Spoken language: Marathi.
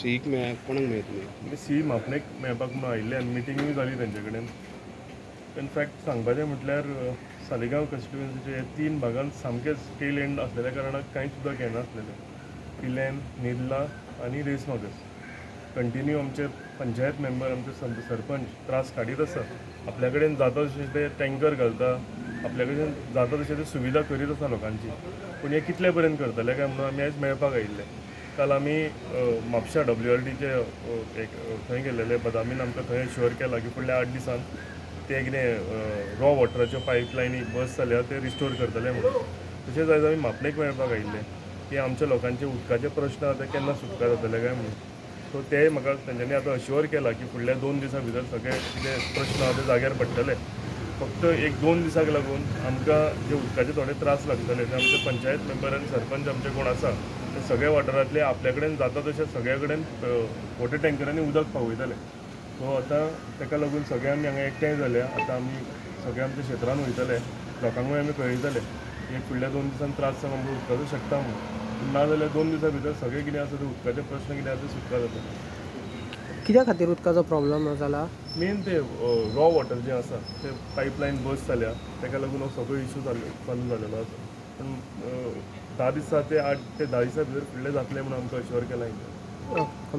सीक कोणाक मेळटली? सी म्हापणेक मेळपाक म्हणून आयिल्ले आनी मिटिंगूय जाली तेंचे कडेन. इनफॅक्ट सांगपाचें म्हटल्यार सालिगांव कॉन्स्टिट्युएन्सीचे 3 भागांत सामकेच टेल एंड आसलेल्या कारणान कांय सुद्दां घेनासलेले. पिलेन, निर्ला आनी रेसमागस कंटिन्यू आमचे पंचायत मेंबर, आमचे सरपंच त्रास काडीत आसा. आपल्या कडेन जाता तशें ते टँकर घालता, आपल्या कडेन जाता तशें ते सुविधा करीत आसा लोकांची. पूण हे कितले पर्यंत करतले काय म्हणून आमी आयज मेळपाक आयिल्ले. काल आमी म्हापशा WRDचे एक थंय गेलेले. बदामीन आमकां थंय शुअर केला की फुडल्या 8 दिसान ते कितें रॉ वॉटराच्यो पायपलायनी बस जाल्यार ते रिस्टोर करतले म्हणून. तशेंच आयज आमी म्हापणेक मेळपाक आयिल्ले की आमच्या लोकांचे उदकाचे प्रश्न आतां केन्ना सुटका जातले काय म्हणून. सो ते म्हाका तेंच्यांनी आतां अश्युअर केला की फुडल्या 2 दिसां भितर सगळे कितें प्रश्न आहा ते जाग्यार पडटले. फक्त 1-2 दिसाक लागून आमकां जे उदकाचे थोडे त्रास लागतले ते आमचे पंचायत मेंबर आनी सरपंच आमचे कोण आसा ते सगळे वाठारांतले आपल्या कडेन जाता तशें सगळ्या कडेन वॉटर टँकरांनी उदक पावयतले. सो आतां ताका लागून सगळे आमी हांगा एकठांय जाले. आतां आमी सगळे आमच्या क्षेत्रांत वयतले, लोकांकूय आमी कळयतले की फुडल्या 2 दिसान त्रास जावंक आमकां उदकाचो शकता म्हणून. नाजाल्यार 2 दिसां भितर सगळे कितें आसा ते उदकाचे प्रश्न कितें आसा ते सुटका जातले. कित्या खातीर उदकाचो प्रॉब्लम जाला? मेन ते रॉ वॉटर जे आसा ते पायपलायन बस जाल्या ताका लागून हो सगळो इशू चालू जालेलो आसा. पूण 10 दिसा ते 8 ते 10 दिसां भितर फुडले जातले म्हणून आमकां अश्युअर केला. ओके.